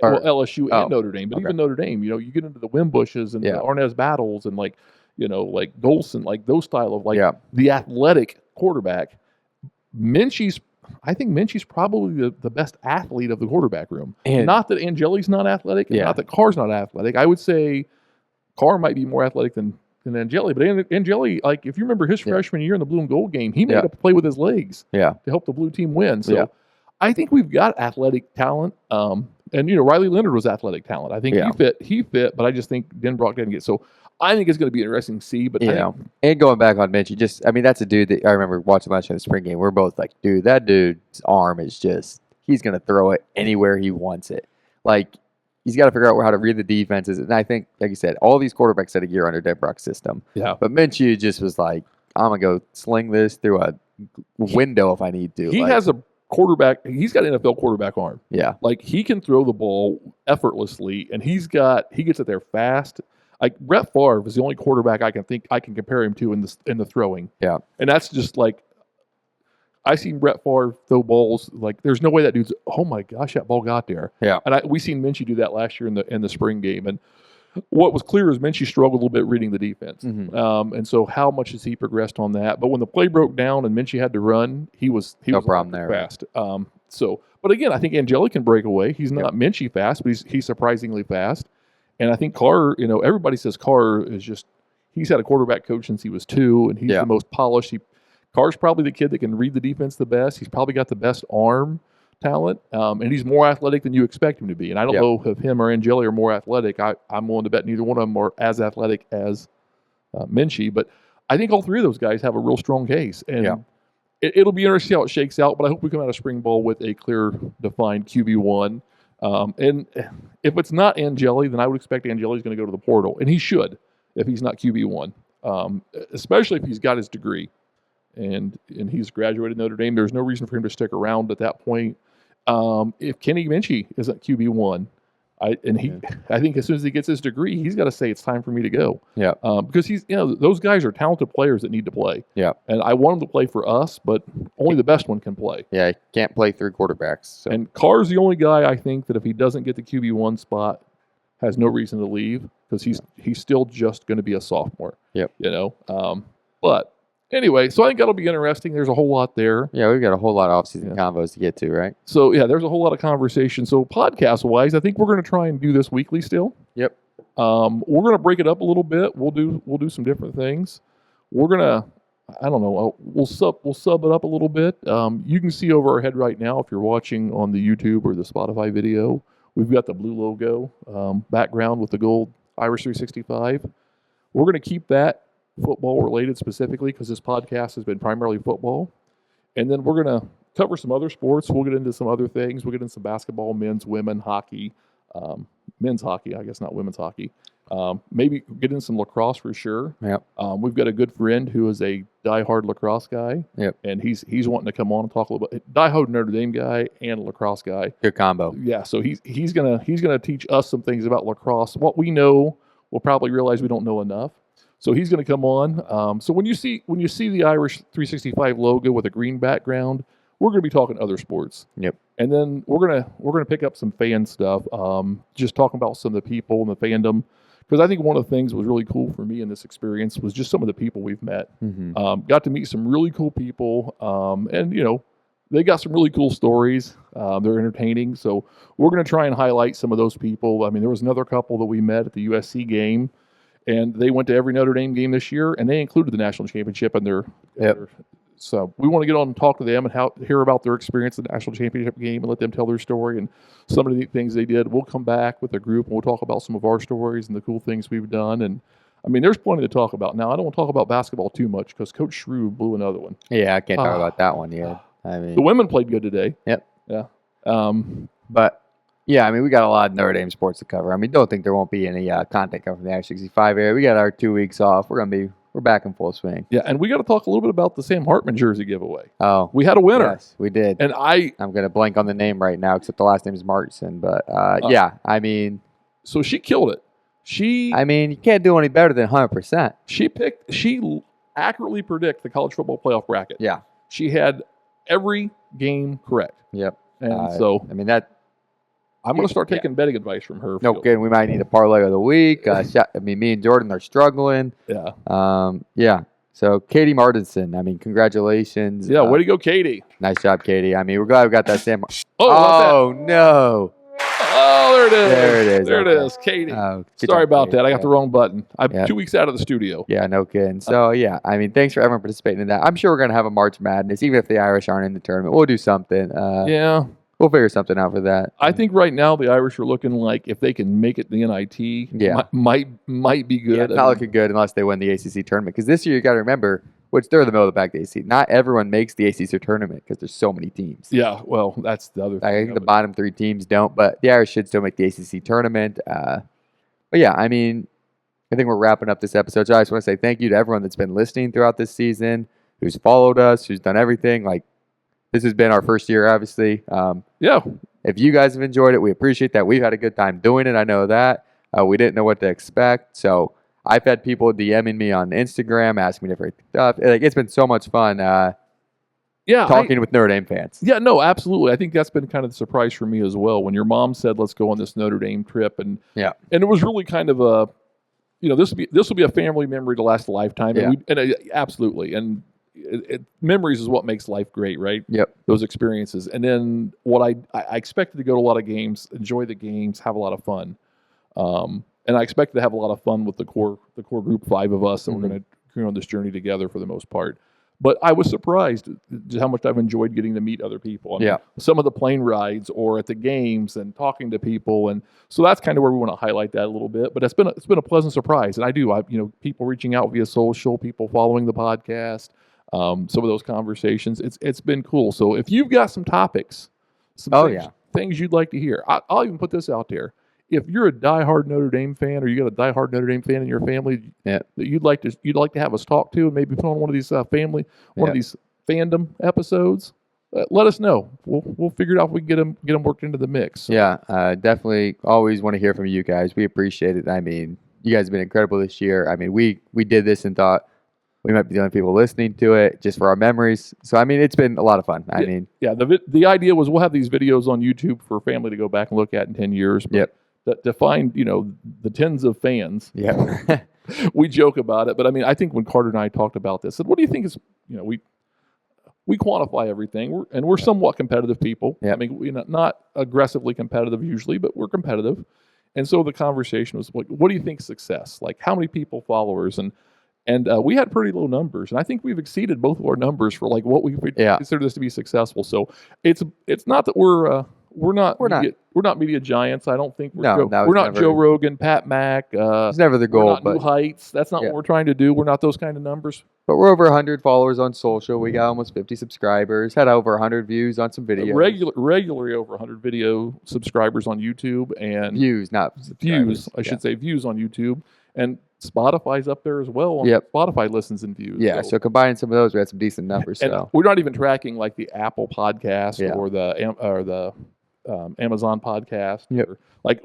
LSU and Notre Dame, but even Notre Dame, you get into the Wimbushes and the Arnaz Battles and like Golson, like those style of the athletic quarterback. I think Minchey's probably the best athlete of the quarterback room. And not that Angeli's not athletic, and not that Carr's not athletic. I would say Carr might be more athletic than Angeli, but Angeli, if you remember his freshman year in the blue and gold game, he made a play with his legs to help the blue team win. So I think we've got athletic talent. And Riley Leonard was athletic talent. I think he fit, but I just think Denbrock didn't get. So I think it's going to be interesting to see. But and going back on Minchey, that's a dude that I remember watching last year in the spring game. We're both like, dude, that dude's arm is he's going to throw it anywhere he wants it. He's got to figure out how to read the defenses. And I think, like you said, all these quarterbacks had a year under Denbrock's system. Yeah. But Minchey just was like, I'm going to go sling this through a window if I need to. He has a quarterback. He's got an NFL quarterback arm. Yeah. He can throw the ball effortlessly, and he gets it there fast. Brett Favre is the only quarterback I can compare him to in the throwing. Yeah. And that's just I seen Brett Favre throw balls there's no way that dude's. Oh my gosh, that ball got there. Yeah. And we seen Minchey do that last year in the spring game. And what was clear is Minchey struggled a little bit reading the defense. Mm-hmm. And so how much has he progressed on that? But when the play broke down and Minchey had to run, he was no problem there. Fast. But again, I think Angeli can break away. He's not Minchey fast, but he's surprisingly fast. And I think Carr, everybody says Carr is he's had a quarterback coach since he was 2, and he's the most polished. Carr's probably the kid that can read the defense the best. He's probably got the best arm talent, and he's more athletic than you expect him to be. And I don't know if him or Angeli are more athletic. I'm willing to bet neither one of them are as athletic as Minchey. But I think all three of those guys have a real strong case. And it'll be interesting to see how it shakes out, but I hope we come out of spring ball with a clear, defined QB1. And if it's not Angeli, then I would expect Angeli's going to go to the portal. And he should, if he's not QB1, especially if he's got his degree. And he's graduated Notre Dame. There's no reason for him to stick around at that point. If Kenny Minchey isn't QB1, I think as soon as he gets his degree, he's got to say it's time for me to go. Yeah. Because those guys are talented players that need to play. Yeah. And I want them to play for us, but only the best one can play. Yeah, he can't play 3 quarterbacks. So. And Carr's the only guy I think that if he doesn't get the QB1 spot, has no reason to leave because he's still just going to be a sophomore. Yep. But anyway, so I think that'll be interesting. There's a whole lot there. Yeah, we've got a whole lot of off-season convos to get to, right? So yeah, there's a whole lot of conversation. So podcast-wise, I think we're going to try and do this weekly still. Yep. We're going to break it up a little bit. We'll do some different things. We're gonna, I don't know, we'll sub it up a little bit. You can see over our head right now if you're watching on the YouTube or the Spotify video. We've got the blue logo background with the gold Irish 365. We're going to keep that football related specifically because this podcast has been primarily football. And then we're going to cover some other sports. We'll get into some other things. We'll get into some basketball, men's, women, hockey, men's hockey, I guess not women's hockey. Maybe get in some lacrosse for sure. Yep. We've got a good friend who is a diehard lacrosse guy. Yep. And he's wanting to come on and talk a little bit. Diehard Notre Dame guy and a lacrosse guy. Good combo. Yeah. So he's gonna teach us some things about lacrosse. What we know, we'll probably realize we don't know enough. So he's going to come on. So when you see the Irish 365 logo with a green background, we're going to be talking other sports. Yep. And then we're gonna pick up some fan stuff. Just talking about some of the people and the fandom. Because I think one of the things that was really cool for me in this experience was just some of the people we've met. Mm-hmm. Got to meet some really cool people, and they got some really cool stories. They're entertaining, so we're going to try and highlight some of those people. I mean, there was another couple that we met at the USC game, and they went to every Notre Dame game this year, and they included the national championship in their. So we want to get on and talk to them and hear about their experience in the national championship game and let them tell their story and some of the things they did. We'll come back with a group and we'll talk about some of our stories and the cool things we've done. And I mean, there's plenty to talk about. Now, I don't want to talk about basketball too much because Coach Shrew blew another one. Yeah, I can't talk about that one yet. I mean, the women played good today. Yep. Yeah. But yeah, I mean, we got a lot of Notre Dame sports to cover. I mean, don't think there won't be any content coming from the Irish 65 area. We got our 2 weeks off. We're back in full swing. Yeah, and we got to talk a little bit about the Sam Hartman jersey giveaway. Oh, we had a winner. Yes, we did. And I'm going to blank on the name right now, except the last name is Martinson. But yeah, I mean, so she killed it. I mean, you can't do any better than 100%. She accurately predicted the college football playoff bracket. Yeah, she had every game correct. Yep. And so, I mean that. I'm going to start taking betting advice from her. No kidding. We might need a parlay of the week. I mean, me and Jordan are struggling. Yeah. Yeah. So, Katie Martinson, I mean, congratulations. Yeah, way to go, Katie. Nice job, Katie. I mean, we're glad we got that Sam. Oh, no. Oh, there it is. There it is. There it is, Katie. Sorry about that. I got the wrong button. I'm 2 weeks out of the studio. Yeah, no kidding. So, yeah, I mean, thanks for everyone participating in that. I'm sure we're going to have a March Madness, even if the Irish aren't in the tournament. We'll do something. Yeah. We'll figure something out for that. I think right now the Irish are looking like if they can make it the NIT, might be good. Yeah, it's not looking good unless they win the ACC tournament. Because this year you got to remember, they're in the middle of the pack, the ACC. Not everyone makes the ACC tournament because there's so many teams. Yeah, well, that's the other thing. I think the bottom 3 teams don't, but the Irish should still make the ACC tournament. But yeah, I mean, I think we're wrapping up this episode. So I just want to say thank you to everyone that's been listening throughout this season, who's followed us, who's done everything. Like, this has been our first year, obviously. Yeah. If you guys have enjoyed it, we appreciate that. We've had a good time doing it. I know that. We didn't know what to expect. So I've had people DMing me on Instagram, asking me different stuff. It's been so much fun talking with Notre Dame fans. Yeah, no, absolutely. I think that's been kind of the surprise for me as well. When your mom said, let's go on this Notre Dame trip. And it was really kind of a, this will be a family memory to last a lifetime. Yeah. Absolutely. And memories is what makes life great, right? Yep. Those experiences. And then what I expected to go to a lot of games, enjoy the games, have a lot of fun. And I expected to have a lot of fun with the core group 5 of us that we're going to go on this journey together for the most part. But I was surprised just how much I've enjoyed getting to meet other people. I mean, some of the plane rides or at the games and talking to people, and so that's kind of where we want to highlight that a little bit. But it's been a pleasant surprise, and I people reaching out via social, people following the podcast. Some of those conversations, it's been cool. So if you've got some topics, things you'd like to hear, I'll even put this out there. If you're a diehard Notre Dame fan, or you got a diehard Notre Dame fan in your family that you'd like to have us talk to, and maybe put on one of these of these fandom episodes, let us know. We'll figure it out if we can get them worked into the mix. Yeah, definitely. Always want to hear from you guys. We appreciate it. I mean, you guys have been incredible this year. I mean, we did this and thought we might be the only people listening to it just for our memories. So, I mean, it's been a lot of fun. The idea was we'll have these videos on YouTube for family to go back and look at in 10 years. But to find, the tens of fans. Yeah. We joke about it, but I mean, I think when Carter and I talked about this, said, what do you think is, we quantify everything, we're somewhat competitive people. Yep. I mean, we're not aggressively competitive usually, but we're competitive. And so the conversation was, what do you think is success? Like, how many people, followers, and we had pretty low numbers, and I think we've exceeded both of our numbers for like what we would consider this to be successessful. So it's not that we're not media giants. I don't think we're not Joe Rogan, Pat Mack. It's never the goal. We're not New Heights. That's not what we're trying to do. We're not those kind of numbers. But we're over 100 followers on social. We got almost 50 subscribers. Had over 100 views on some videos. Regularly over 100 video subscribers on YouTube and views, not views. I should say views on YouTube, and Spotify's up there as well. Spotify listens and views. Yeah, so combining some of those, we had some decent numbers. And so we're not even tracking like the Apple podcast or the Amazon podcast. Yep.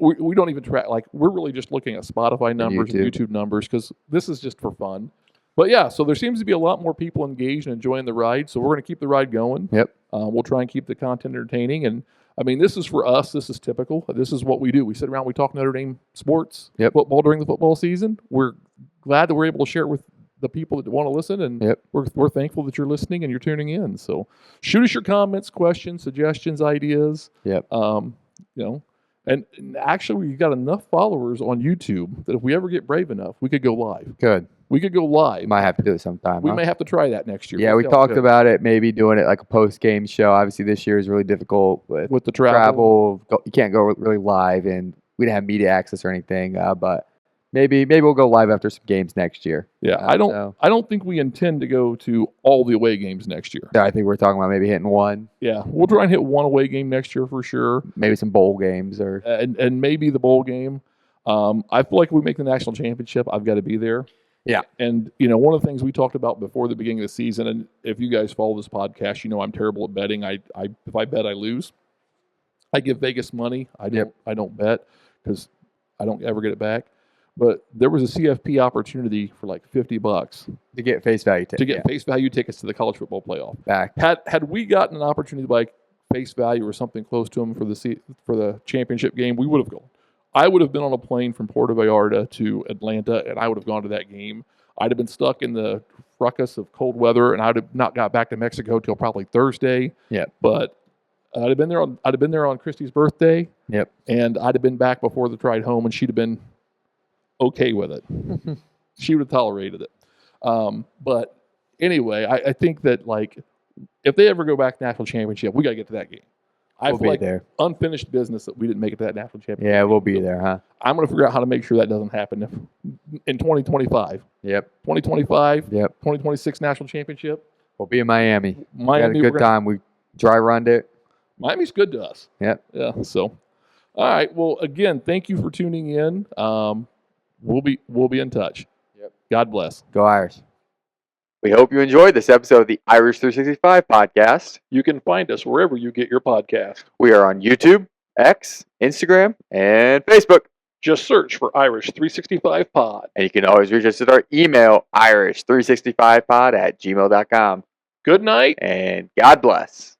We don't even track. Like, we're really just looking at Spotify numbers and YouTube numbers because this is just for fun. But yeah, so there seems to be a lot more people engaged and enjoying the ride. So we're going to keep the ride going. Yep. We'll try and keep the content entertaining. And I mean, this is for us. This is typical. This is what we do. We sit around. We talk Notre Dame sports, football during the football season. We're glad that we're able to share it with the people that want to listen, and we're thankful that you're listening and you're tuning in. So shoot us your comments, questions, suggestions, ideas. And actually, we got enough followers on YouTube that if we ever get brave enough, we could go live. Good. We could go live. Might have to do it sometime. We may have to try that next year. Yeah, we talked about it, maybe doing it like a post-game show. Obviously, this year is really difficult with the travel. You can't go really live, and we didn't have media access or anything. But maybe we'll go live after some games next year. Yeah, I don't think we intend to go to all the away games next year. Yeah, I think we're talking about maybe hitting one. Yeah, we'll try and hit one away game next year for sure. Maybe some bowl games or and maybe the bowl game. I feel like if we make the national championship, I've got to be there. Yeah. And, one of the things we talked about before the beginning of the season, and if you guys follow this podcast, I'm terrible at betting. If I bet, I lose. I give Vegas money. I don't bet because I don't ever get it back. But there was a CFP opportunity for like $50 to get face value tickets. Face value tickets to the college football playoff. Back. Had we gotten an opportunity to buy face value or something close to them for the championship game, we would have gone. I would have been on a plane from Puerto Vallarta to Atlanta, and I would have gone to that game. I'd have been stuck in the ruckus of cold weather, and I'd have not got back to Mexico till probably Thursday. Yeah. But I'd have been there on Christy's birthday. Yep. And I'd have been back before the ride home, and she'd have been okay with it. She would have tolerated it. But anyway, I think that if they ever go back to national championship, we got to get to that game. I feel like there. Unfinished business that we didn't make it to that national championship. Yeah, we'll be there, huh? I'm going to figure out how to make sure that doesn't happen in 2025. Yep. 2025. Yep. 2026 national championship. We'll be in Miami. Miami. We had a good time. We dry runned it. Miami's good to us. Yep. Yeah. So, all right. Well, again, thank you for tuning in. We'll be in touch. Yep. God bless. Go Irish. We hope you enjoyed this episode of the Irish 365 podcast. You can find us wherever you get your podcast. We are on YouTube, X, Instagram, and Facebook. Just search for Irish 365 Pod. And you can always reach us at our email, irish365pod@gmail.com. Good night. And God bless.